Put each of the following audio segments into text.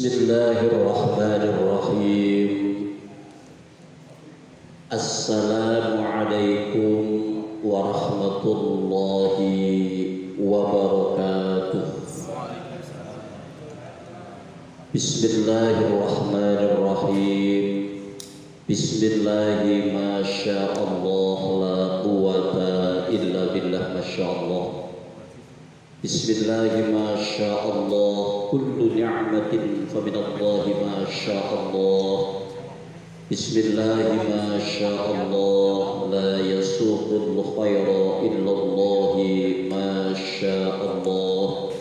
Bismillahirrahmanirrahim. Assalamualaikum warahmatullahi wabarakatuh. Bismillahirrahmanirrahim. Bismillahi masyaallah la quwata illa billah masyaallah. Bismillahi masyaallah kullu ni'matin faminallahi masyaallah. Bismillahi masyaallah la yasuqul khaira illallahi masyaallah.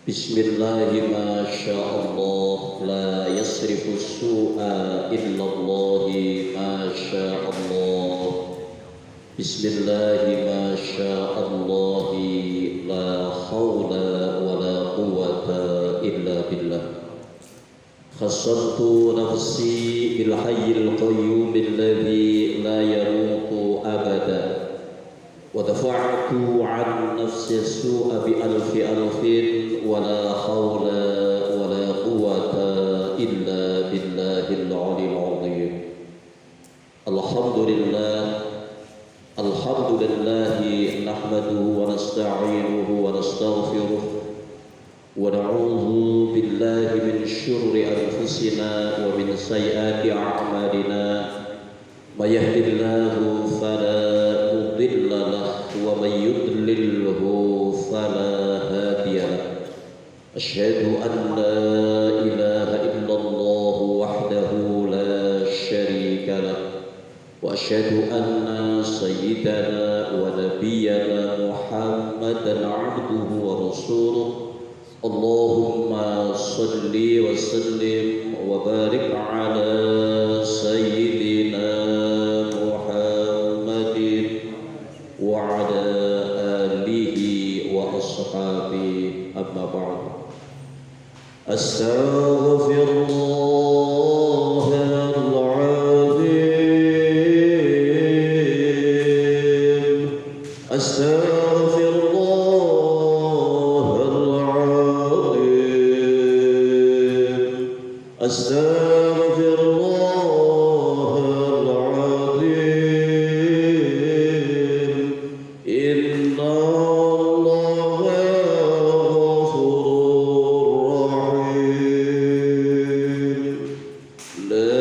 Bismillahi masyaallah la yasrifus su'a illallahi masyaallah. Bismillahi masyaallah la hawla wa la quwwata illa billah. Khassantu nafsi bil hayyil qayyum alladhi la yamutu abada wa dafa'tu 'an nafsi as-su'a bi alfin wa la hawla wa la quwwata illa billahil 'aliyyil 'azim. Alhamdulillah. Alhamdulillahi nahmaduhu wa nasta'inuhu wa nastaghfiruh wa na'udzu billahi min syururi anfusina wa min sayyiati a'malina. May yahdihillahu fala mudilla lahu wa may yudlilhu fala hadiya lahu. Asyhadu an la ilaha illallah wahdahu la syarika lahu. وأشهد أن سيدنا ونبينا محمدا عبده ورسوله. اللهم صل وسلم وبارك على سيدنا محمد وعلى آله وأصحابه أما بعد. أستغفر الله أستغفر الله العظيم. أستغفر الله العظيم. إن الله غفور رحيم. لا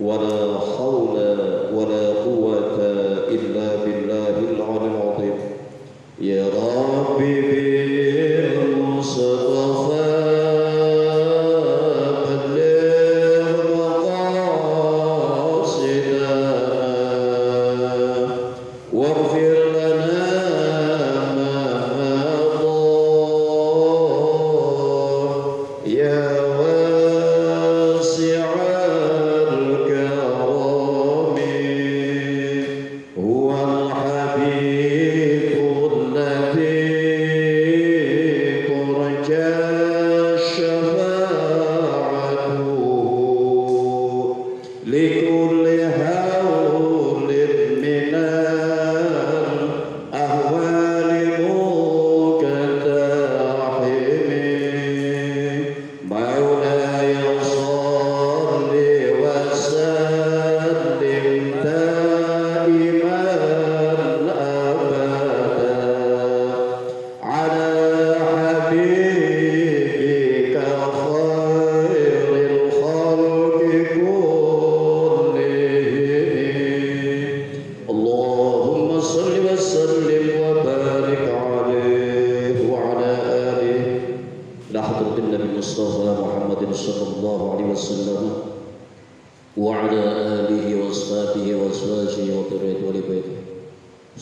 ولا حول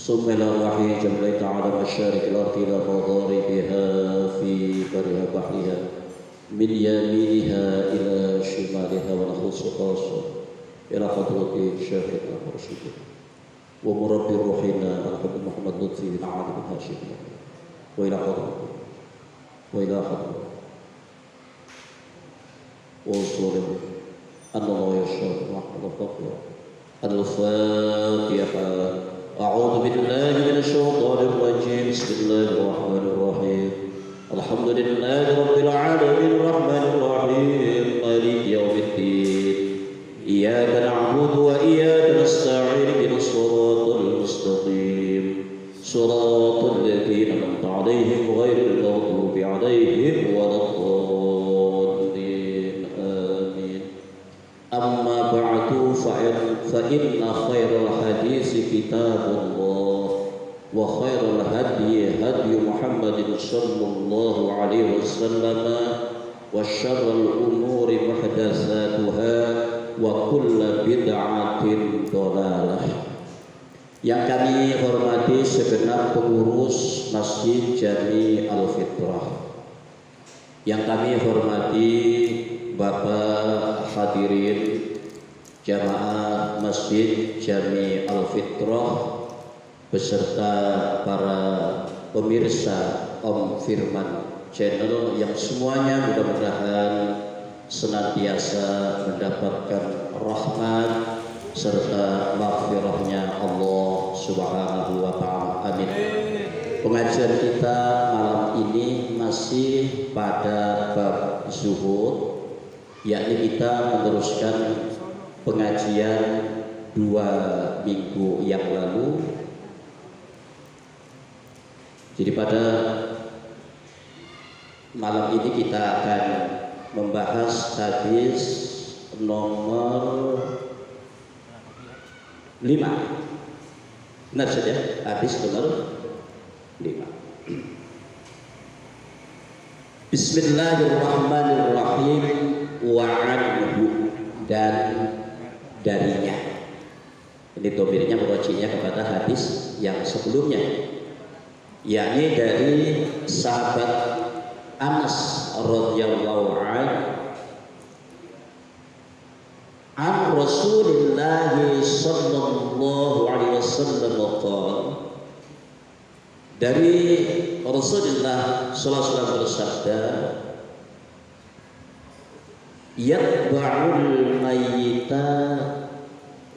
ثم إلى الوحي جل تعالى مشارق الأرض إلى مغاربها في برها بحرها من يمينها إلى شمالها ونخص خاصة إلى حضرة شيخنا ورشدنا ومربي روحنا الحبيب محمد لطفي بن عادل بن هاشم وإلى حضرة وصول أن الله يشاء رحمة الله الفاتحة. أعوذ بالله من الشيطان الرجيم. بسم الله الرحمن الرحيم. الحمد لله رب العالمين الرحمن الرحيم مالك يوم الدين. إياك نعبد وإياك نستعين اهدنا الصراط المستقيم صراط الذين أنعمت عليهم غير المغضوب عليهم ولا الضالين آمين. أما بعد فإن خير الحديث كتاب الله وخير الهدي هدي محمد صلى الله عليه وسلم وشر الأمور محدثاتها وكل بدعة ضلالة. Yang kami hormati segenap pengurus Masjid Jami Al-Fitrah, yang kami hormati Bapak hadirin jamaah Masjid Jami Al-Fitrah beserta para pemirsa Om Firman Channel yang semuanya mudah-mudahan senantiasa mendapatkan rahmat serta maghfirahnya Allah Subhanahu wa Ta'ala. Amin. Pengajian kita malam ini masih pada bab zuhud, yakni kita meneruskan pengajian 2 minggu yang lalu. Jadi pada malam ini kita akan membahas hadis nomor 5. Benar saja, hadis nomor 5. Bismillahirrahmanirrahim. Wa anhu, dan darinya. Ini domirnya merujinya kepada hadis yang sebelumnya, yakni dari sahabat Anas radhiyallahu anhu an Rasulillah sallallahu alaihi wasallam qala, dari Rasulullah sallallahu alaihi wasallam bersabda, yatba'ul mayyita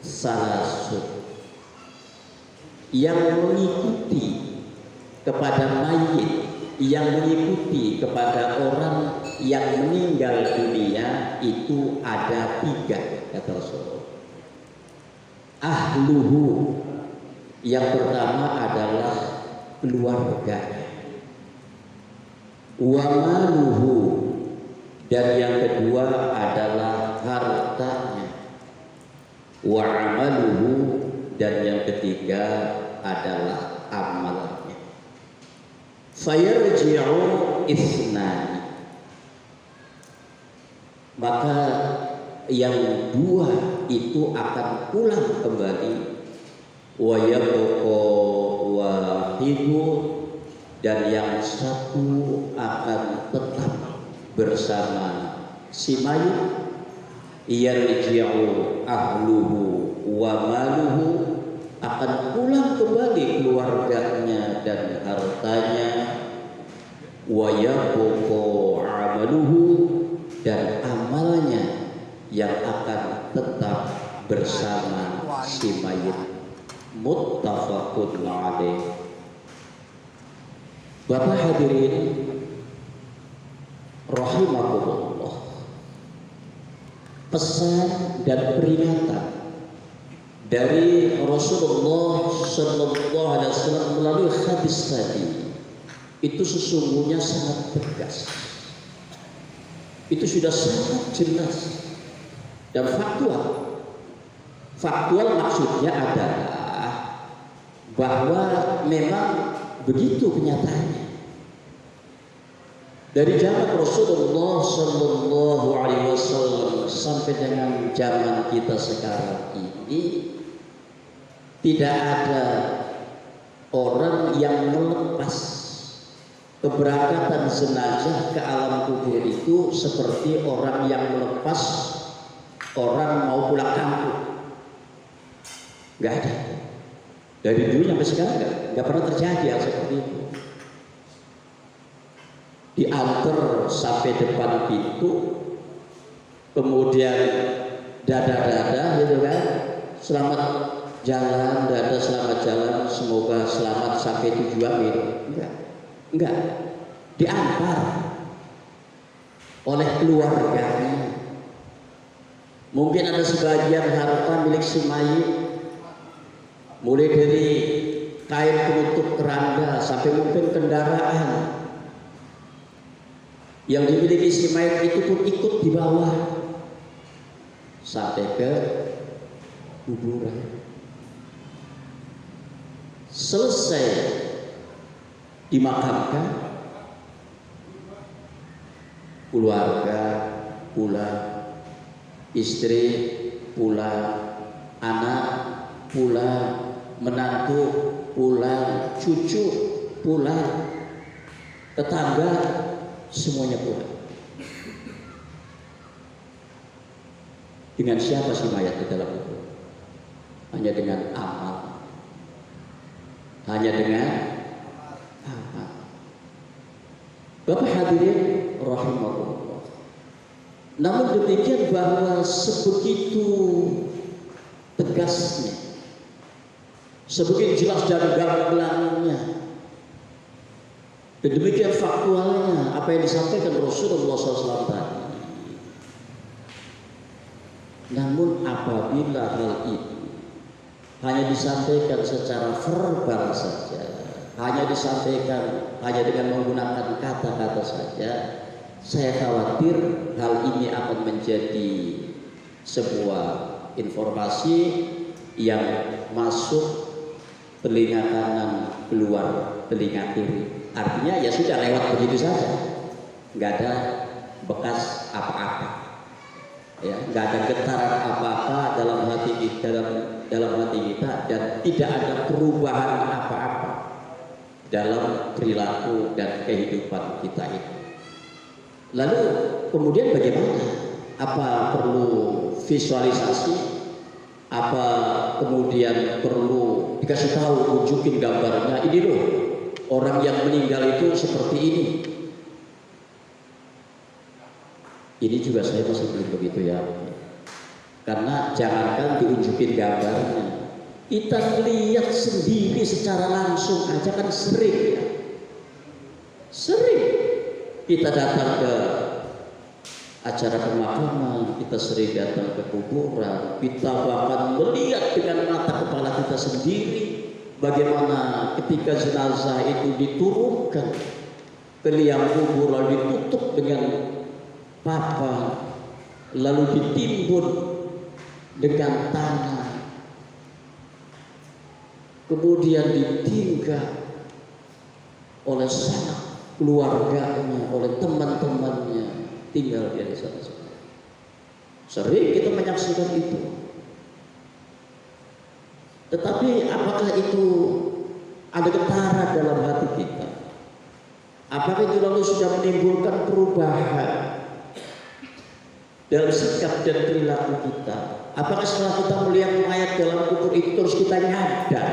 salasun, yang mengikuti kepada mayit, yang mengikuti kepada orang yang meninggal dunia itu ada 3, kata Rasulullah. Ahluhu, yang pertama adalah keluarganya. Wa maluhu, dan yang kedua adalah hartanya. Wa amaluhu, dan yang ketiga adalah amalnya. Fayarji'u ithnani, maka yang 2 itu akan pulang kembali. Wa yabqa wahidu, dan yang 1 akan tetap bersama si mayit. Yarji'u ahluhu wa maluhu, akan pulang kembali keluarganya dan hartanya. Wa yabqa amaluhu, dan amalnya yang akan tetap bersama si mayit. Muttafaqun alaih. Bapak hadirin rahimakumullah, pesan dan peringatan dari Rasulullah sallallahu alaihi wasallam melalui hadis tadi itu sesungguhnya sangat tegas. Itu sudah sangat jelas dan faktual. Faktual maksudnya adalah bahwa memang begitu kenyataannya. Dari zaman Rasulullah sallallahu alaihi wasallam sampai dengan zaman kita sekarang ini tidak ada orang yang melepas keberangkatan jenazah ke alam kubur itu seperti orang yang melepas orang mau pulang kampung. Nggak ada. Dari dulu sampai sekarang nggak pernah terjadi hal seperti itu. Diantar sampai depan pintu, kemudian dada-dada gitu kan, selamat jalan, dada selamat jalan, semoga selamat sampai tujuan gitu. Enggak, diantar oleh keluarganya. Mungkin ada sebagian harta milik si mayit, mulai dari kain penutup keranda sampai mungkin kendaraan yang dimiliki si mayit itu pun ikut di bawah sampai ke kuburan. Selesai dimakamkan, keluarga pulang, istri pulang, anak pulang, menantu pulang, cucu pulang, tetangga semuanya pulang. Dengan siapa si mayat di dalam kubur? Hanya dengan amal. Hanya dengan amal. Bapak hadirin rahimahullah. Namun demikian bahwa sebegitu tegasnya, sebegitu jelas dan gamblangnya, dan demikian faktualnya apa yang disampaikan Rasulullah SAW tadi. Namun apabila hal itu hanya disampaikan secara verbal saja, hanya disampaikan hanya dengan menggunakan kata-kata saja, saya khawatir hal ini akan menjadi sebuah informasi yang masuk telinga kanan, keluar telinga kiri. Artinya ya sudah lewat begitu saja, nggak ada bekas apa-apa, ya, nggak ada getaran apa-apa dalam hati kita, dan tidak ada perubahan apa-apa dalam perilaku dan kehidupan kita itu. Lalu kemudian bagaimana? Apa perlu visualisasi? Apa kemudian perlu dikasih tahu, tunjukin gambarnya, ini loh orang yang meninggal itu seperti ini. Ini juga saya masih belum begitu ya. Karena jangankan diunjukin gambarnya, kita lihat sendiri secara langsung aja kan sering ya. Sering kita datang ke acara pemakaman, kita sering datang ke kuburan, kita bahkan melihat dengan mata kepala kita sendiri bagaimana ketika jenazah itu diturunkan ke liang kubur, lalu ditutup dengan papan, lalu ditimbun dengan tanah, kemudian ditinggal oleh sanak keluarganya, oleh teman-temannya, tinggal dia di sana. Sering kita menyaksikan itu. Tetapi apakah itu ada getaran dalam hati kita? Apakah itu lalu sudah menimbulkan perubahan dalam sikap dan perilaku kita? Apakah setelah kita melihat mayat dalam kubur itu terus kita nyadar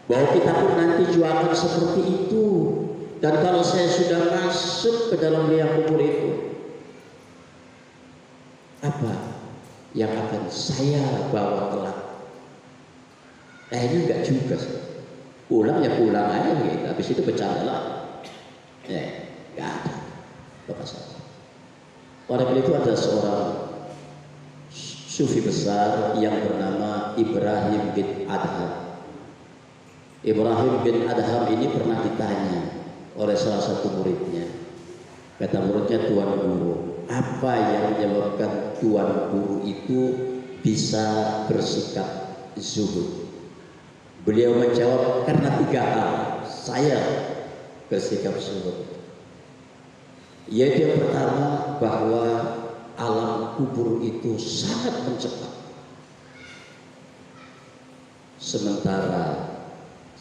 bahwa kita pun nanti juga akan seperti itu? Dan kalau saya sudah masuk ke dalam liang kubur itu, apa yang akan saya bawa kelak? Ini enggak juga. Pulang ya pulang aja gitu. Habis itu bercanda lah. Enggak ada. Bapak saya. Pada itu ada seorang sufi besar yang bernama Ibrahim bin Adham. Ibrahim bin Adham ini pernah ditanya oleh salah satu muridnya. Kata muridnya, Tuan Guru, apa yang menyebabkan Tuan Guru itu bisa bersikap zuhud? Beliau menjawab, karena 3 hal saya bersikap zuhud. Yaitu yang pertama, bahwa alam kubur itu sangat mencekam. Sementara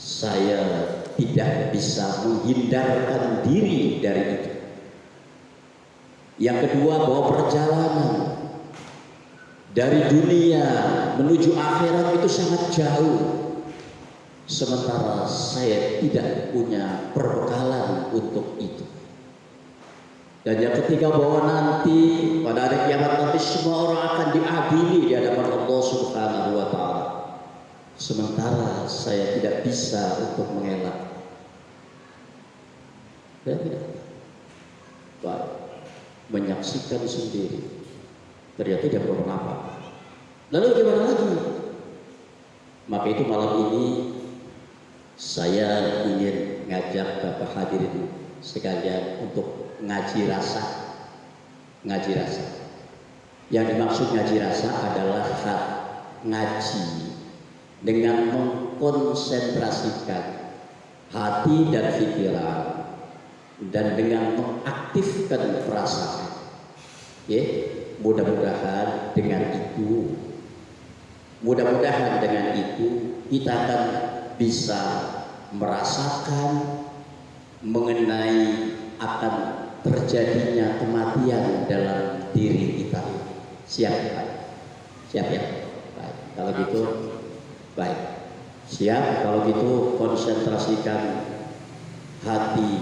saya tidak bisa menghindarkan diri dari itu. Yang kedua, bahwa perjalanan dari dunia menuju akhirat itu sangat jauh, sementara saya tidak punya perbekalan untuk itu. Dan yang ketiga, bahwa nanti pada hari kiamat nanti semua orang akan diadili di hadapan Allah Subhanahu wa Ta'ala, sementara saya tidak bisa untuk mengelak. Saya tidak baik menyaksikan sendiri, ternyata tidak berapa. Lalu gimana lagi? Maka itu malam ini saya ingin ngajak Bapak hadirin sekalian untuk ngaji rasa. Ngaji rasa. Yang dimaksud ngaji rasa adalah ngaji dengan mengkonsentrasikan hati dan pikiran dan dengan mengaktifkan perasaan. Mudah-mudahan dengan itu kita akan bisa merasakan mengenai akan terjadinya kematian dalam diri kita. Siap ya? Siap ya? Baik. Kalau gitu baik. Siap. Kalau gitu konsentrasikan hati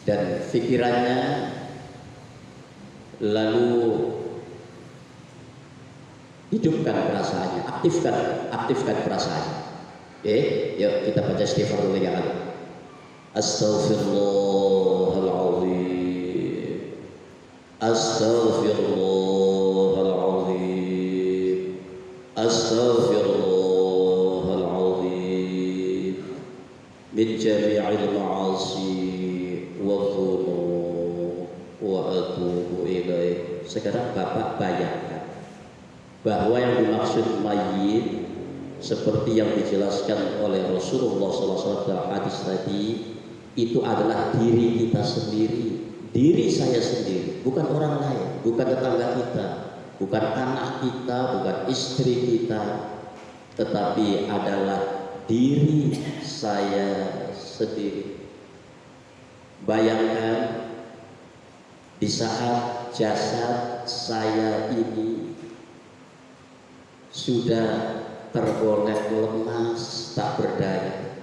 dan pikirannya, lalu hidupkan perasaannya, aktifkan perasaannya. Yuk kita baca istighfar dulu ya. Astaghfirullahaladzim, astaghfirullahaladzim, astaghfirullahaladzim min jami'il ma'asi wa dhunub wa atubu ilaih. Sekarang Bapak bayangkan bahwa yang dimaksud mayit seperti yang dijelaskan oleh Rasulullah SAW dalam hadis tadi, itu adalah diri kita sendiri, diri saya sendiri, bukan orang lain, bukan tetangga kita, bukan anak kita, bukan istri kita, tetapi adalah diri saya sendiri. Bayangkan di saat jasad saya ini sudah tergolek lemas, tak berdaya,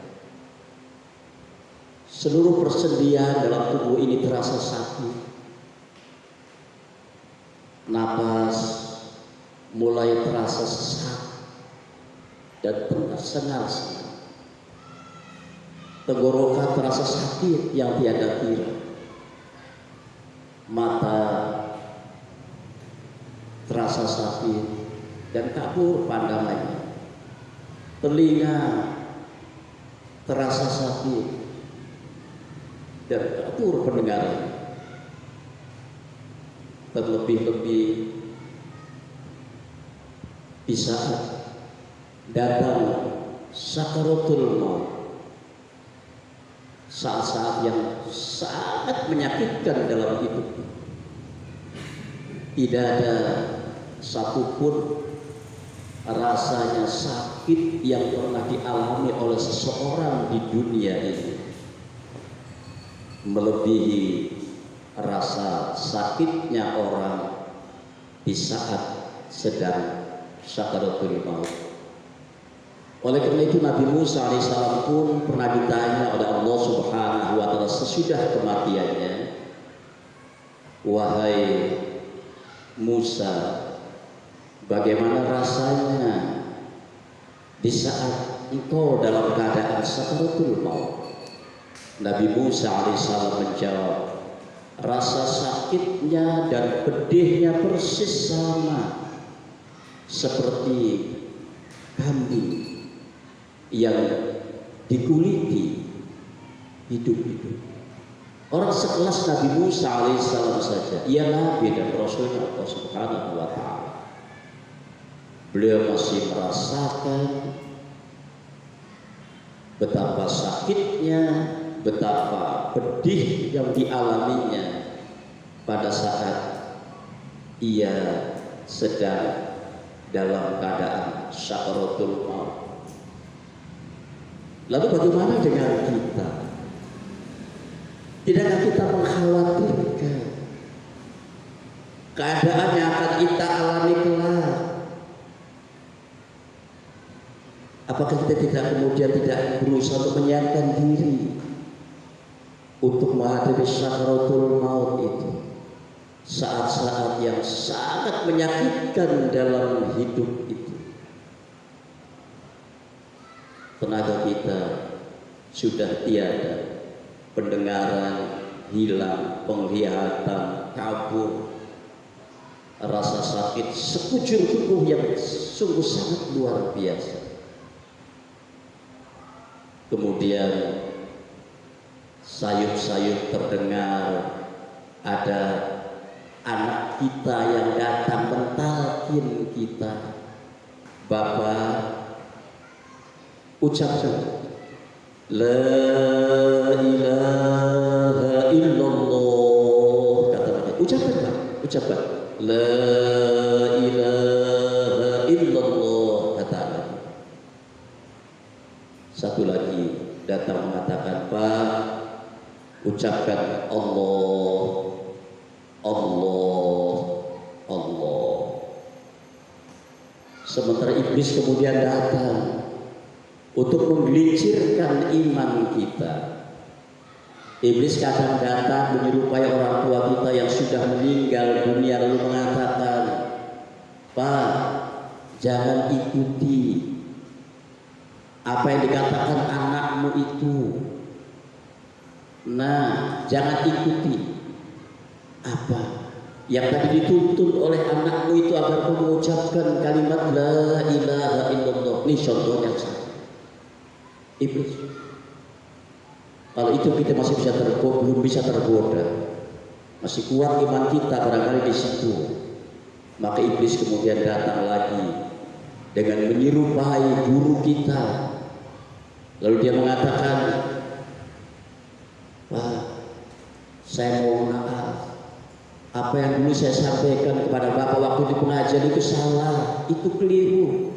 seluruh persendian dalam tubuh ini terasa sakit, napas mulai terasa sesak dan tersengal-sengal, tenggorokan terasa sakit yang tiada kira, mata terasa sakit dan kabur pandangannya, telinga terasa sakit dan kabur pendengaran. Terlebih-lebih di saat datang sakaratul maut, saat-saat yang sangat menyakitkan dalam hidup, tidak ada satupun rasanya sakit yang pernah dialami oleh seseorang di dunia ini melebihi rasa sakitnya orang di saat sedang sakaratul maut. Oleh karena itu Nabi Musa alaihissalam pun pernah ditanya oleh Allah Subhanahu wa Ta'ala sesudah kematiannya, wahai Musa, bagaimana rasanya di saat engkau dalam keadaan sakaratul maut? Nabi Musa alaihissalam menjawab, rasa sakitnya dan pedihnya persis sama seperti kambing yang dikuliti hidup-hidup. Orang sekelas Nabi Musa alaihissalam saja, ia Nabi dan Rasulnya Allah Subhanahu wa Ta'ala, beliau masih merasakan betapa sakitnya, betapa pedih yang dialaminya pada saat ia sedang dalam keadaan sakaratul maut. Lalu bagaimana dengan kita? Tidakkah kita mengkhawatirkan keadaan yang akan kita alami kelak? Apakah kita tidak berusaha untuk menyiapkan diri untuk menghadapi sakaratul maut itu? Saat-saat yang sangat menyakitkan dalam hidup itu. Tenaga kita sudah tiada, pendengaran hilang, penglihatan kabur, rasa sakit sekujur tubuh yang sungguh sangat luar biasa. Kemudian sayup-sayup terdengar ada anak kita yang datang mentalkin kita, Bapak ucapkan la ilaha illallah, kata mereka. Ucapkan la ilaha illallah, kata anak. Satu lagi datang mengatakan, Pak, ucapkan Allah, Allah, Allah. Sementara iblis kemudian datang untuk menggelincirkan iman kita. Iblis kadang datang menyerupai orang tua kita yang sudah meninggal dunia lalu mengatakan, Pak, jangan ikuti apa yang dikatakan anakmu itu. Nah, jangan ikuti apa yang tadi dituntun oleh anakmu itu agar kau mengucapkan kalimat la ilaha illallah. Ini contohnya iblis. Kalau itu kita masih bisa belum bisa tergoda, masih kuat iman kita barangkali di situ, maka iblis kemudian datang lagi dengan menyerupai guru kita. Lalu dia mengatakan, Pak, saya mohon maaf, apa yang dulu saya sampaikan kepada Bapak waktu di pengajian itu salah, itu keliru.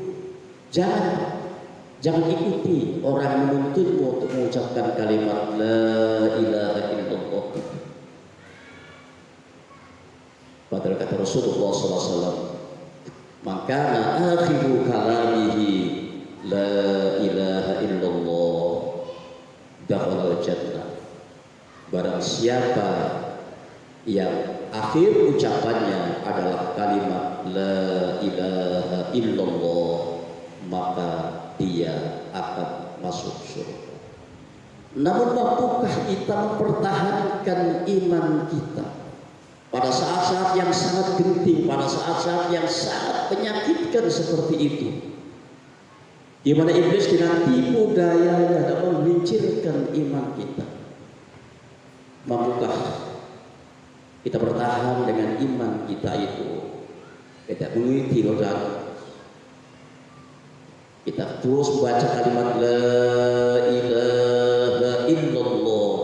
Jangan ikuti orang menuntutmu untuk mengucapkan kalimat la ilaha illallah. Padahal kata Rasulullah SAW, maka akhiru kalamihi la ilaha illallah dakhalal jannah. Barang siapa yang akhir ucapannya adalah kalimat la ilaha illallah, maka dia akan masuk surga. Namun mampukah kita mempertahankan iman kita pada saat-saat yang sangat genting, pada saat-saat yang sangat menyakitkan seperti itu, di mana iblis dengan tipu dayanya dapat menggelincirkan iman kita? Mampukah kita bertahan dengan iman kita itu? Kita mengikuti roda. Kita terus membaca kalimat la ilaha illallah.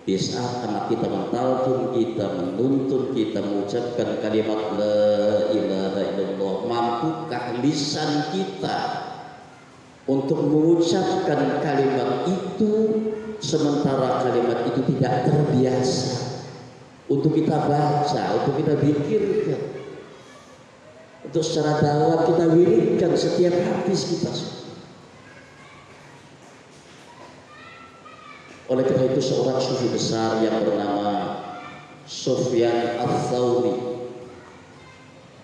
Di saat anak kita mentalkin kita, menuntun kita mengucapkan kalimat la ilaha illallah, mampukah lisan kita untuk mengucapkan kalimat itu sementara kalimat itu tidak terbiasa untuk kita baca, untuk kita pikirkan, untuk secara dalam kita wiridkan setiap hadis kita. Oleh karena itu seorang sufi besar yang bernama Sufyan Ats-Tsauri,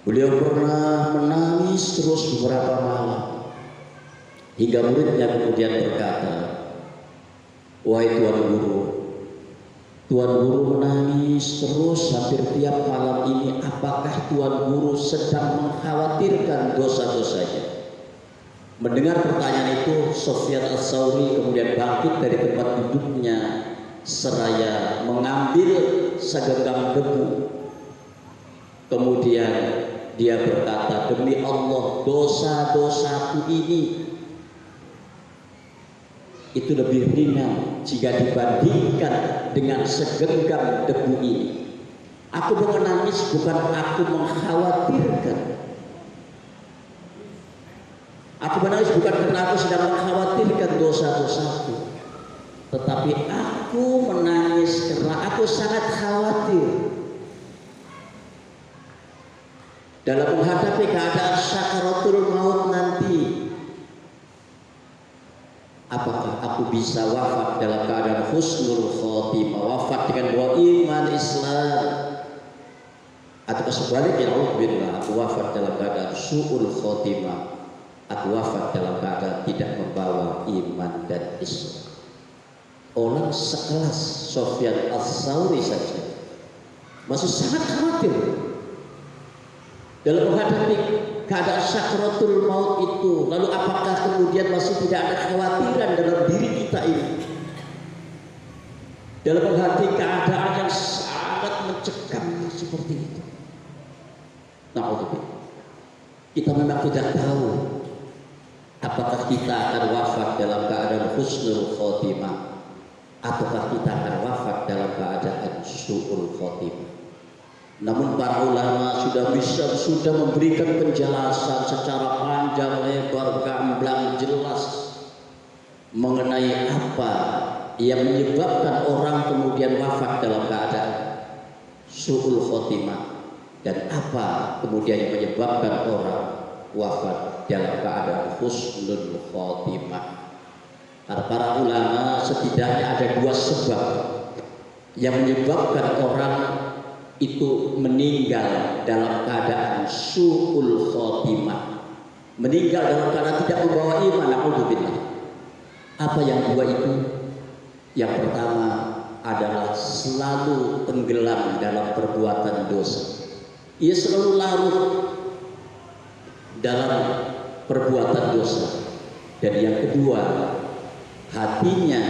beliau pernah menangis terus beberapa malam hingga muridnya kemudian berkata, wahai Tuan Guru menangis terus hampir tiap malam ini. Apakah Tuan Guru sedang mengkhawatirkan dosa-dosanya? Mendengar pertanyaan itu, Sufyan Ats-Tsauri kemudian bangkit dari tempat duduknya seraya mengambil segenggam debu. Kemudian dia berkata, demi Allah, dosa-dosaku ini itu lebih ringan jika dibandingkan dengan segenggam debu ini. Aku menangis bukan aku mengkhawatirkan, Aku menangis bukan karena aku sedang mengkhawatirkan dosa-dosaku, tetapi aku menangis karena aku sangat khawatir dalam menghadapi keadaan sakaratul maut nanti. Apakah aku bisa wafat dalam keadaan husnul khotimah, wafat dengan bawa iman Islam, atau sebaliknya aku wafat dalam keadaan su'ul khotimah, aku wafat dalam keadaan tidak membawa iman dan Islam. Orang sekelas Sufyan Ats-Tsauri saja masih sangat khawatir dalam menghadapi keadaan sakratul maut itu. Lalu apakah kemudian masih tidak ada kekhawatiran dalam diri kita ini dalam menghadapi keadaan yang sangat mencekam seperti itu? Na'udzubillah. Kita memang tidak tahu apakah kita akan wafat dalam keadaan husnul khotimah ataukah kita akan wafat dalam keadaan su'ul khotimah. Namun para ulama sudah memberikan penjelasan secara panjang lebar, gamblang, jelas mengenai apa yang menyebabkan orang kemudian wafat dalam keadaan su'ul khotimah dan apa kemudian yang menyebabkan orang wafat dalam keadaan husnul khotimah. Para ulama setidaknya ada dua sebab yang menyebabkan orang itu meninggal dalam keadaan su'ul khotimah, meninggal dalam keadaan tidak membawa iman. Na'udzubillah. Apa yang dua itu? Yang pertama adalah selalu tenggelam dalam perbuatan dosa. Ia selalu larut dalam perbuatan dosa. Dan yang kedua, hatinya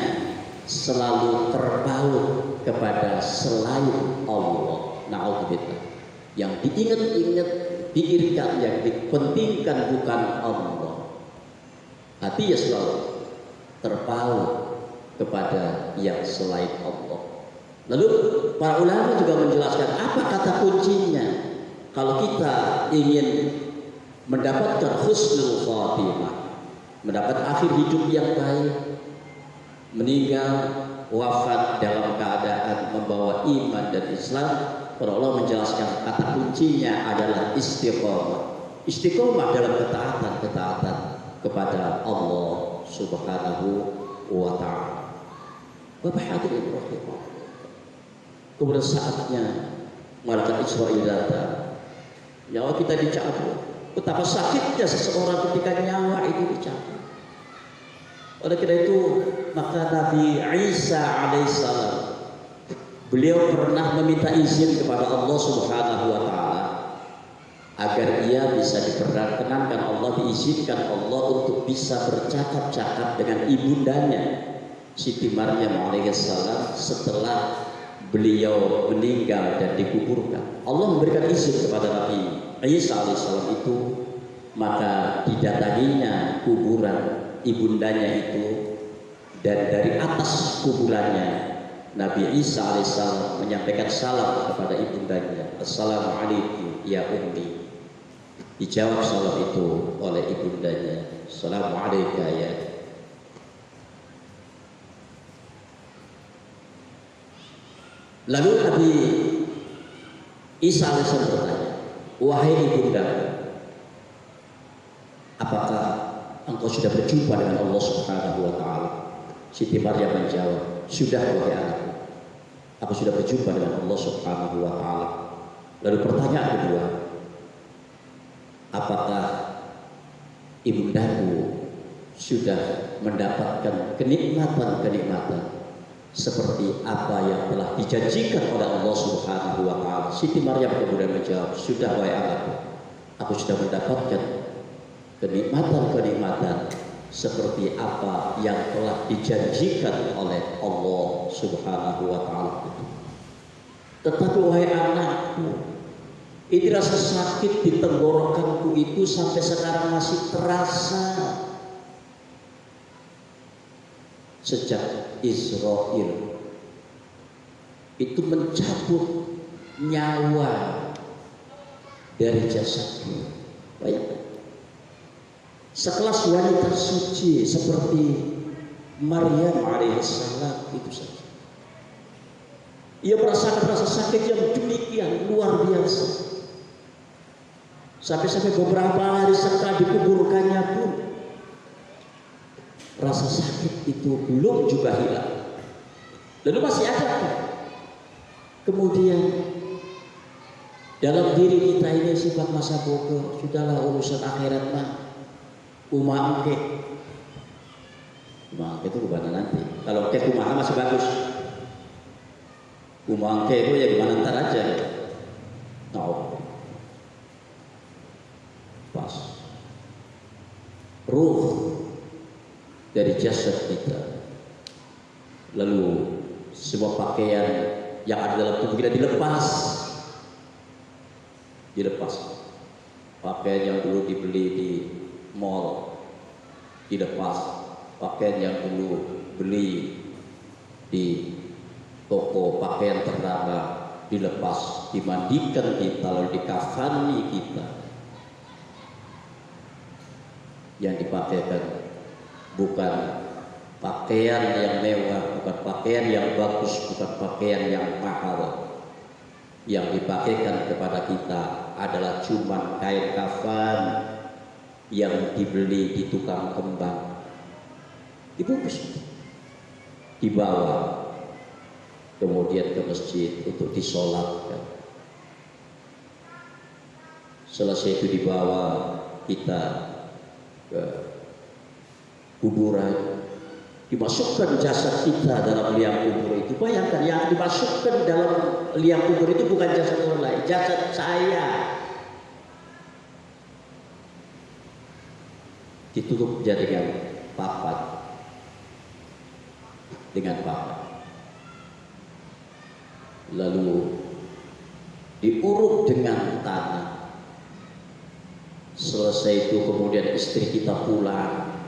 selalu terpaut kepada selain Allah. Na'udzubillah. Yang diingat-ingat, pikirkan, yang dipentingkan bukan Allah. Hati ya selalu terpaut kepada yang selain Allah. Lalu para ulama juga menjelaskan apa kata kuncinya kalau kita ingin mendapatkan husnul khatimah, mendapat akhir hidup yang baik, meninggal wafat dalam keadaan membawa iman dan Islam. Para ulama menjelaskan kata kuncinya adalah istiqomah. Istiqomah dalam ketaatan kepada Allah Subhanahu wa ta'ala. Bapak hadirin rahimah. Kemudian saatnya malaikat Israil datang. Nyawa kita dicabut. Betapa sakitnya seseorang ketika nyawa itu dicabut. Oleh karena itu maka Nabi Isa alaihissalam beliau pernah meminta izin kepada Allah Subhanahu wa ta'ala agar ia bisa diperkenankan Allah, diizinkan Allah untuk bisa bercakap-cakap dengan ibundanya Siti Maryam alaihissalam setelah beliau meninggal dan dikuburkan. Allah memberikan izin kepada Nabi Isa alaihissalam itu, maka didatanginya kuburan ibundanya itu, dan dari atas kuburannya Nabi Isa alaihissalam menyampaikan salam kepada ibundanya. Assalamualaikum ya ummi. Dijawab salam itu oleh ibundanya, Assalamualaikum ya. Lalu Nabi Isa alaihissalam bertanya, wahai ibunda, apakah engkau sudah berjumpa dengan Allah Subhanahu wa ta'ala? Siti Maryam menjawab, sudah wahai anakku, aku sudah berjumpa dengan Allah Subhanahu wa ta'ala. Lalu pertanyaan kedua, apakah ibundaku sudah mendapatkan kenikmatan-kenikmatan seperti apa yang telah dijanjikan oleh Allah Subhanahu wa ta'ala? Siti Maryam kemudian menjawab, sudah wahai anakku, aku sudah mendapatkan kenikmatan-kenikmatan seperti apa yang telah dijanjikan oleh Allah Subhanahu wa ta'ala. Tetapi wahai anakku, ini rasa sakit di tenggorokanku itu sampai sekarang masih terasa. Sejak Israil itu mencabut nyawa dari jasadku. Bayangkan, sekelas wanita suci seperti Maryam alaihissalam itu saja. Ia merasakan rasa sakit yang demikian luar biasa. Sampai-sampai beberapa hari setelah dikuburkannya pun rasa sakit itu belum juga hilang. Lalu masih ada. Kemudian dalam diri kita ini sifat masa bodoh. Sudahlah, urusan akhirat mah umangke. Umangke itu bukan nanti. Kalau ke kumaha masih bagus. Umangke itu ya gimana ntar aja. Tahu. Pas. Ruh dari jasad kita. Lalu semua pakaian yang ada dalam tubuh kita dilepas. Pakaian yang dulu dibeli di mall dilepas. Pakaian yang dulu beli di toko pakaian ternama dilepas, dimandikan kita, lalu dikafani kita. Yang dipakaikan bukan pakaian yang mewah, bukan pakaian yang bagus, bukan pakaian yang mahal. Yang dipakaikan kepada kita adalah cuma kain kafan yang dibeli di tukang kembang, dibungkus, dibawa kemudian ke masjid untuk disolatkan. Selesai itu dibawa kita ke kuburan, dimasukkan jasad kita dalam liang kubur itu. Bayangkan, yang dimasukkan dalam liang kubur itu bukan jasad orang lain, jasad saya. Ditutup dengan papan, lalu diuruk dengan tanah. Selesai itu kemudian istri kita pulang,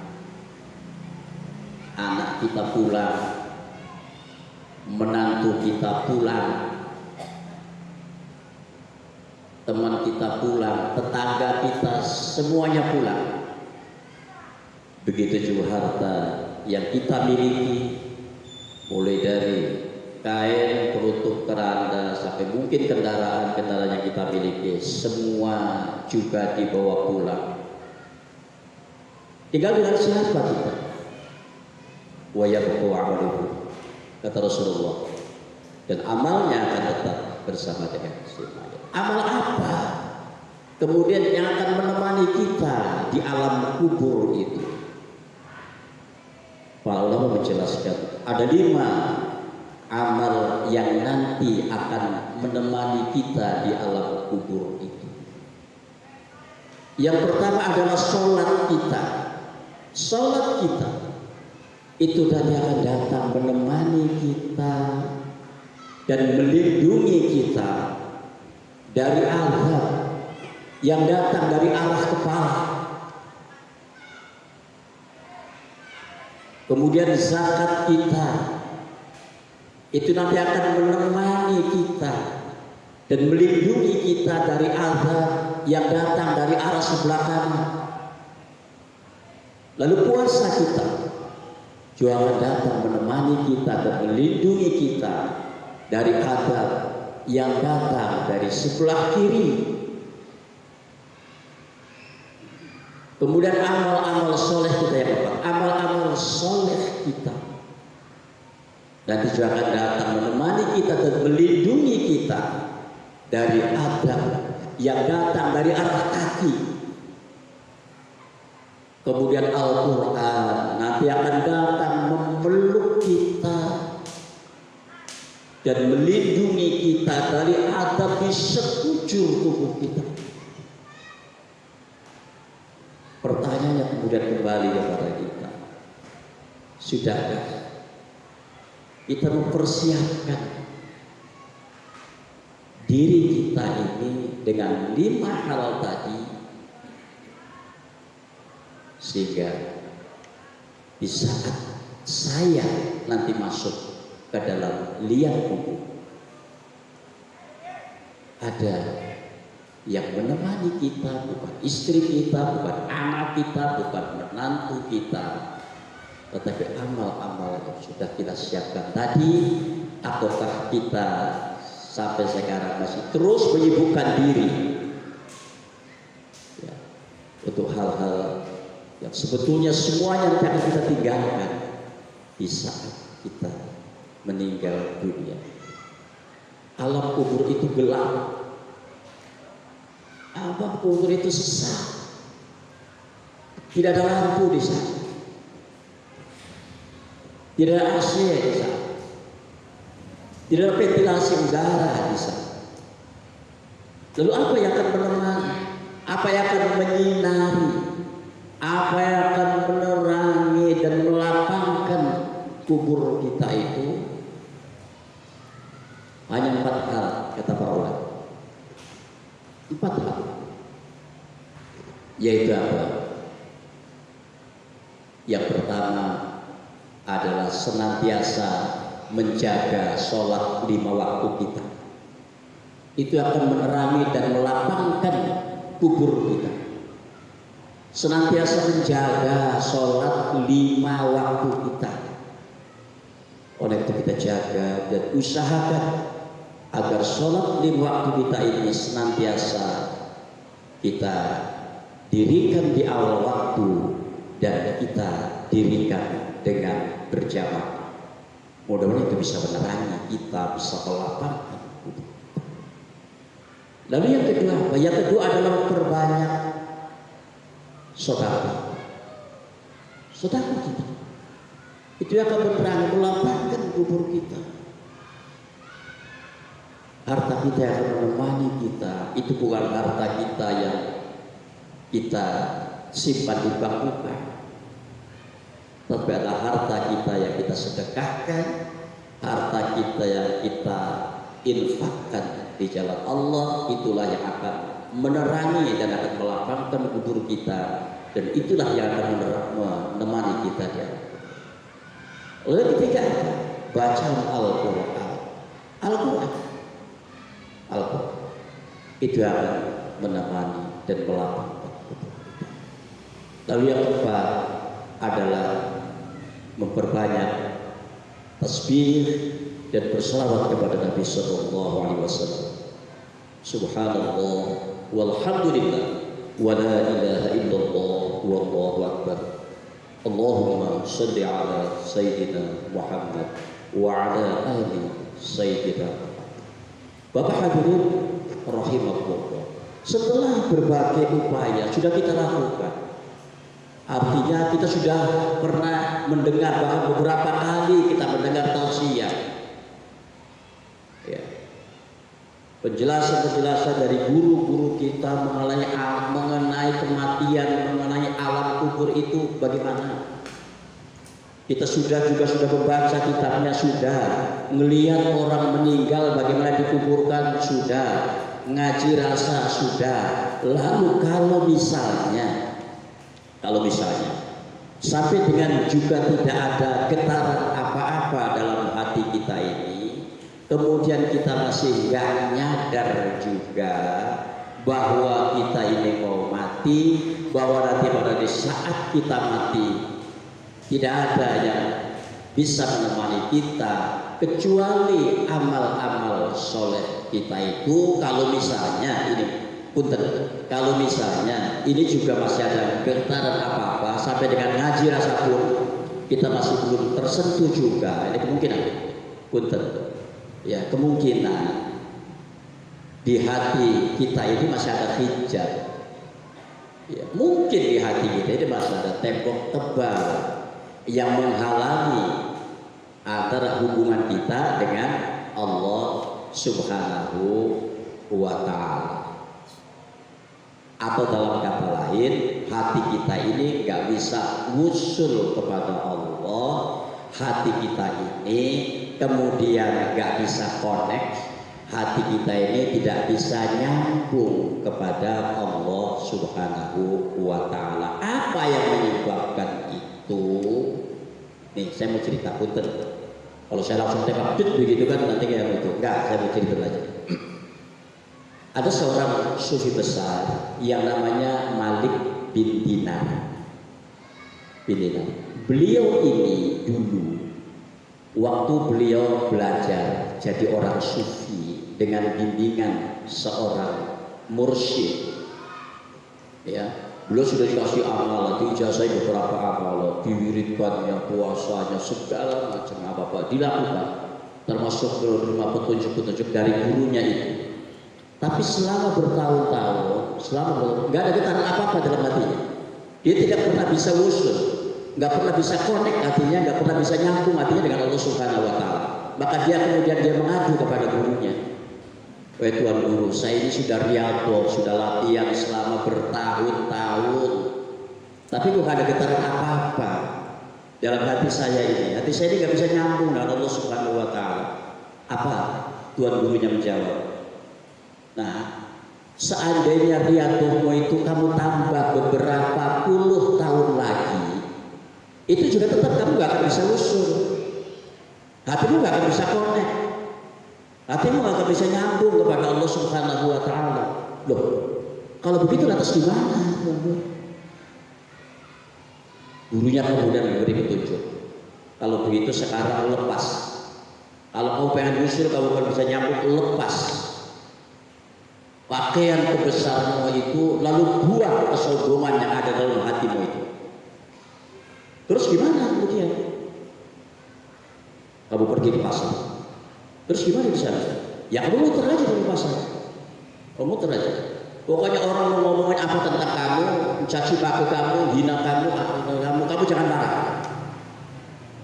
anak kita pulang, menantu kita pulang, teman kita pulang, tetangga kita semuanya pulang. Begitu juga harta yang kita miliki, mulai dari kain, penutup keranda, sampai mungkin kendaraan yang kita miliki, semua juga dibawa pulang. Tinggal dengan siapa kita? Wa yabqa amaluhu, kata Rasulullah, dan amalnya akan tetap bersama dengan si mayit. Amal apa kemudian yang akan menemani kita di alam kubur itu? Para ulama menjelaskan ada 5 amal yang nanti akan menemani kita di alam kubur itu. Yang pertama adalah sholat kita. Sholat kita itu nanti akan datang menemani kita dan melindungi kita dari azab yang datang dari arah kepala. Kemudian zakat kita itu nanti akan menemani kita dan melindungi kita dari azab yang datang dari arah sebelah kanan. Lalu puasa kita juga akan datang menemani kita dan melindungi kita dari azab yang datang dari sebelah kiri. Kemudian amal-amal soleh kita yang apa? Amal-amal soleh kita nanti juga akan datang menemani kita dan melindungi kita dari azab yang datang dari arah kaki. Kemudian Al-Quran nanti akan datang memeluk kita dan melindungi kita dari azab di sekujur tubuh kita. Pertanyaannya kemudian kembali kepada kita, sudahkah kita mempersiapkan diri kita ini dengan 5 hal tadi, sehingga di saat saya nanti masuk ke dalam liang kubur ada Yang menemani kita bukan istri kita, bukan anak kita, bukan menantu kita, tetapi amal-amal yang sudah kita siapkan tadi. Ataukah kita sampai sekarang masih terus menyibukkan diri ya, untuk hal-hal yang sebetulnya semuanya akan kita tinggalkan di saat kita meninggal dunia. Alam kubur itu gelap, alam kubur itu sesak, tidak ada lampu di sana, tidak ada AC di sana, tidak ada ventilasi udara di sana. Lalu apa yang akan menemani? Apa yang akan menyinari? Apa yang akan menerangi dan melapangkan kubur kita itu? Hanya 4 hal, kata para ulama. 4 hal. Yaitu apa? Yang pertama adalah senantiasa menjaga sholat 5 waktu kita. Itu akan menerangi dan melapangkan kubur kita. Senantiasa menjaga sholat 5 waktu kita. Oleh itu kita jaga dan usahakan agar sholat 5 waktu kita ini senantiasa kita dirikan di awal waktu dan kita dirikan dengan berjamaah. Mudah-mudahan itu bisa menerangi kita, bisa melapangkan. Lalu yang kedua apa? Yang kedua adalah memperbanyak sedekah. Sedekah kita itu akan menerangi, melapangkan kubur kita. Harta kita yang akan menemani kita itu bukan harta kita yang kita simpan di bank bukan, tapi adalah harta kita yang kita sedekahkan, harta kita yang kita infakkan di jalan Allah. Itulah yang akan menerangi dan akan melapangkan kubur kita, dan itulah yang akan menemani kita di akhirat. Lalu ketiga apa? Bacaan Al-Quran. Al-Quran itu akan menemani dan melapangkan kubur kita. Lalu yang keempat adalah memperbanyak tasbih dan berselawat kepada Nabi Sallallahu Alaihi Wasallam. Subhanallah walhamdulillah wa la ilaha illallah wallahu akbar. Allahumma salli ala Sayyidina Muhammad wa ala ali Sayyidina Muhammad. Bapak hadirin rahimahullah, setelah berbagai upaya sudah kita lakukan, artinya kita sudah pernah mendengar, bahkan beberapa kali kita mendengar tausiah ya, penjelasan-penjelasan dari guru-guru kita mengenai kematian, mengenai alam kubur itu bagaimana. Kita sudah membaca kitabnya, sudah melihat orang meninggal bagaimana dikuburkan, sudah ngaji rasa, sudah. Lalu kalau misalnya sampai dengan juga tidak ada getaran apa-apa dalam hati kita ini, kemudian kita masih nggak nyadar juga bahwa kita ini mau mati, bahwa nanti pada saat kita mati tidak ada yang bisa menemani kita kecuali amal-amal soleh kita itu. Kalau misalnya ini juga masih ada getaran apa-apa, sampai dengan ngaji rasa pun kita masih belum tersentuh juga, ini kemungkinan kemungkinan di hati kita ini masih ada hijab ya, mungkin di hati kita ini masih ada tembok tebal yang menghalangi antara hubungan kita dengan Allah Subhanahu wa Ta'ala. Atau dalam kata lain, hati kita ini gak bisa wusul kepada Allah, hati kita ini kemudian gak bisa connect, hati kita ini tidak bisa nyambung kepada Allah Subhanahu wa Ta'ala. Apa yang menyebabkan itu? Nih, saya mau cerita punten. Kalau saya langsung tembak begitu kan nanti kayak itu. Enggak, saya mau cerita aja. Ada seorang sufi besar yang namanya Malik bin Dinar. Beliau ini dulu waktu beliau belajar jadi orang sufi dengan bimbingan seorang mursyid, ya, beliau sudah dikasih amal, diijazah beberapa amal, diwiridkannya, puasanya, segala macam apa dilakukan, termasuk menerima petunjuk-petunjuk dari gurunya itu. Tapi selama bertahun-tahun, nggak ada getaran apa-apa dalam hatinya. Dia tidak pernah bisa usul, nggak pernah bisa connect hatinya, nggak pernah bisa nyambung hatinya dengan Allah Subhanahu Wa Taala. Maka dia kemudian mengadu kepada gurunya. Wahai Tuhan Guru, saya ini sudah riyadhah, sudah latihan selama bertahun-tahun, tapi kok nggak ada getaran apa-apa dalam hati saya ini. Hati saya ini nggak bisa nyambung dengan Allah Subhanahu Wa Taala. Apa? Tuhan Gurunya menjawab, nah, seandainya riyadhahmu itu kamu tambah beberapa puluh tahun lagi, itu juga tetap kamu gak akan bisa usul, hatimu gak akan bisa connect, hatimu gak akan bisa nyambung kepada Allah Subhanahu Wa Taala. Loh, kalau begitu lantas gimana? Gurunya kemudian memberi petunjuk, kalau begitu sekarang lepas, kalau kamu pengen usul, kamu kan bisa nyambung, lepas pakaian kebesaranmu itu, lalu buang kesombongan yang ada dalam hatimu itu. Terus gimana kemudian? Kamu pergi ke pasar. Terus gimana di sana? Ya kamu muter aja di pasar. Kamu muter aja. Pokoknya orang mau ngomongin apa tentang kamu, mencaci maki kamu, hina kamu jangan marah.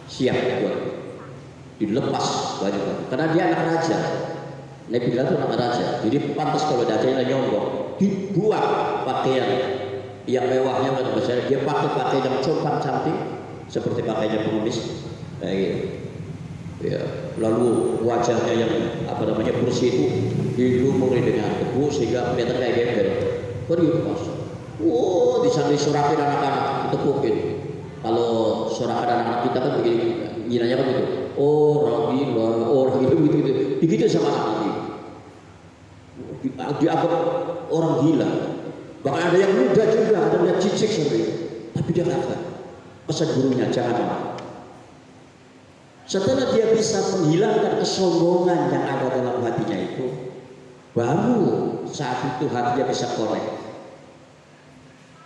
Siap buat dilepas banyak, karena dia anak raja. Nabi Bilal itu anak raja, jadi pantas kalau dajanya nyonggok, dibuang pakaian yang mewahnya, dia pakai pakaian yang compang camping seperti pakaiannya pengemis, kayak gitu. Ya, lalu wajahnya yang bersih itu dilumuri dengan debu sehingga kelihatan kayak gembel. Pergi ke pasar. Di sana disorakin anak-anak, ditepukin. Kalau sorakan anak-anak kita kan begini, nginanya kan gitu. Orang gila gitu. Begitu sama anak ini. Dianggap orang gila. Bahkan ada yang muda juga, ada yang cicik sampai. Tapi dia kata, pesan gurunya jangan marah. Setelah dia bisa menghilangkan kesombongan yang ada dalam hatinya itu, baru saat itu hatinya bisa connect,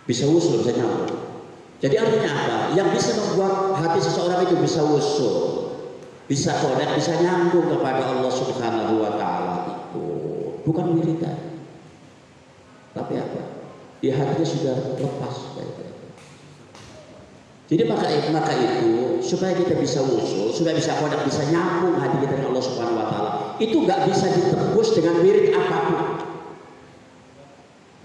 bisa usul, bisa nyambung. Jadi artinya apa? Yang bisa membuat hati seseorang itu bisa usul, bisa connect, bisa nyambung kepada Allah Subhanahu Wa Taala itu bukan wiridan, tapi apa? Di hatinya sudah lepas. Jadi maka itu supaya kita bisa usul, supaya bisa connect, bisa nyambung hati kita dengan Allah Subhanahu Wa Taala, itu nggak bisa ditebus dengan wirid apapun,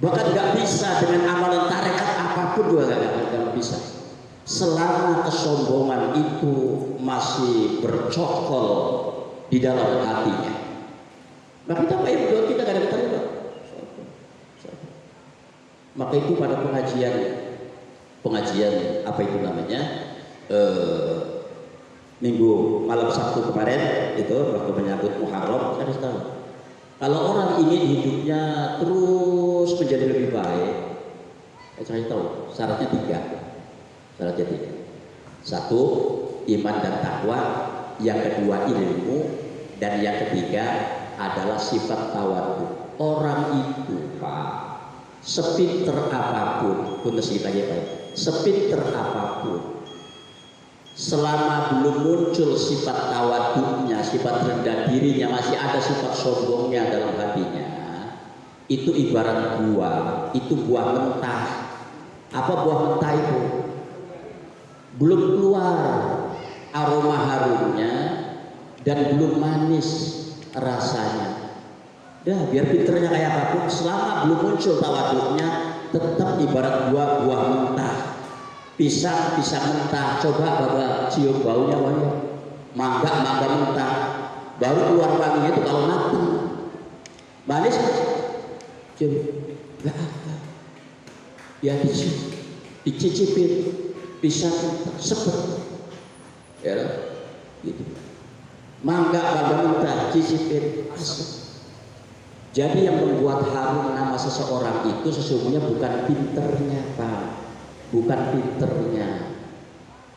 bahkan nggak bisa dengan amalan tarekat apapun juga nggak bisa. Selama kesombongan itu masih bercokol di dalam hatinya, maka kita buat kita nggak ada terima. Maka itu pada pengajian apa itu namanya minggu malam Sabtu kemarin itu waktu menyambut Muharram, saya tahu kalau orang ingin hidupnya terus menjadi lebih baik, saya tahu syaratnya tiga. Satu, iman dan takwa. Yang kedua, ilmu. Dan yang ketiga adalah sifat tawadhu. Orang itu Pak, sepinter apapun, sepinter apapun, selama belum muncul sifat tawadhunya, sifat rendah dirinya, masih ada sifat sombongnya dalam hatinya, itu ibarat buah, itu buah mentah. Apa buah mentah itu? Belum keluar aroma harumnya dan belum manis rasanya. Biar pinternya kayak apapun, selama belum muncul tawadhunya, tetap ibarat buah mentah. Pisang mentah, coba Bapak cium baunya mangga mentah, baru keluar wanginya itu kalau matang. Manis cium, nggak ada. Ya dicicipin pisang seperti ya gitu. Mangga mentah cicipin asam. Jadi yang membuat harum nama seseorang itu sesungguhnya bukan pinternya, Pak. Bukan pinternya.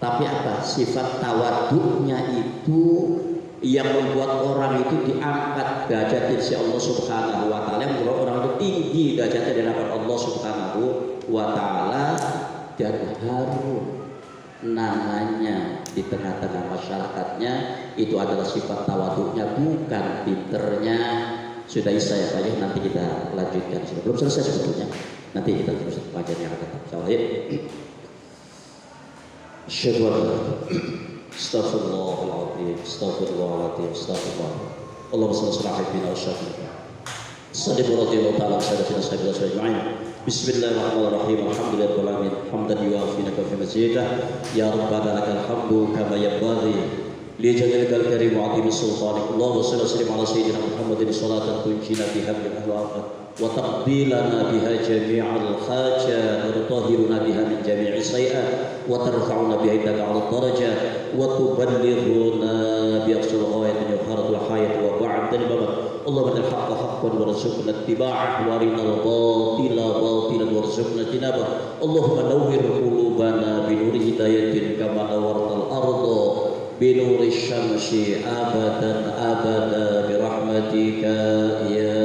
Tapi apa? Sifat tawaduknya itu yang membuat orang itu diangkat derajat di sisi Allah Subhanahu wa taala, yang membuat orang itu tinggi derajatnya di hadapan Allah Subhanahu wa taala dan harum namanya di tengah-tengah masyarakatnya. Itu adalah sifat tawaduknya, bukan pinternya. Sudah saya Pak ya, nanti kita lanjutkan. Belum selesai sebetulnya. Nanti kita terus baca yang akan kita. Astaghfirullahaladzim, astaghfirullahaladzim, astaghfirullah. Allahumma salli ala sayyidina wa syafi'ina. Sallallahu ta'ala sayyidina sayyidina sayyidina. Bismillahirrahmanirrahim. Alhamdulillahirabbil alamin. Hamdan yuwafi fi mazidah. Ya rabbana lakal hamdu kama yanbaghi lijalalil karim wa 'azimi sultanik. Allahumma salli wa sallim ala sayyidina Muhammadin salatan tunjina biha min al-afat wa taqbilana biha jami'al hajat wa tutahhiruna biha min jami'i sayi'at wa tarfa'una biha indaka 'ala darajat wa tuballighuna bi aqsal ghayat min haratul hayat wa ba'dal babat. Allahumma al haqqa haqqan warzuqna ittiba'ah wa arinal batila batilan warzuqna ijtinabah. Allahumma nawwir qulubana bi nuri hidayatin kama nawwartal arda bi nuri syamsi abadan abada bi rahmatika ya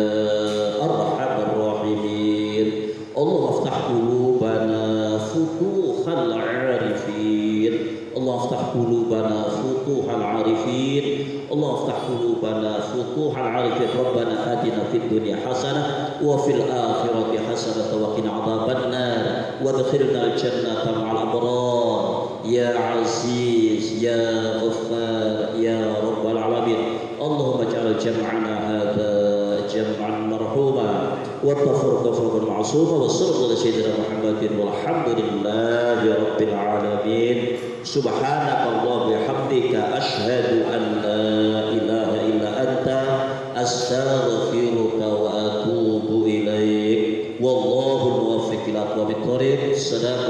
arhamar rahimin. Allahumma aftah qulubana futuhal 'arifin. Allah aftah qulubana futuhal 'arifin. Allah aftah qulubana futuhal 'arifin. Rabbana atina fid dunya hasanah wa fil akhirati hasanah wa qina adzabannar wa adkhilna al jannata ma'al abrar ya aziz ya ghaffar ya rabbal alamin. Allahumma ij'al jam'ana hadza jam'an marhuma wa tafurqan ma'suma wa sallallahu ala sayyidina Muhammadin walhamdulillahi rabbil alamin. Subhanaka wa bihamdika asyhadu an la ilaha illa anta astaghfiruka wa atubu ilaik. Wallahu muwaffiq ila aqwamit thoriq. Assalamu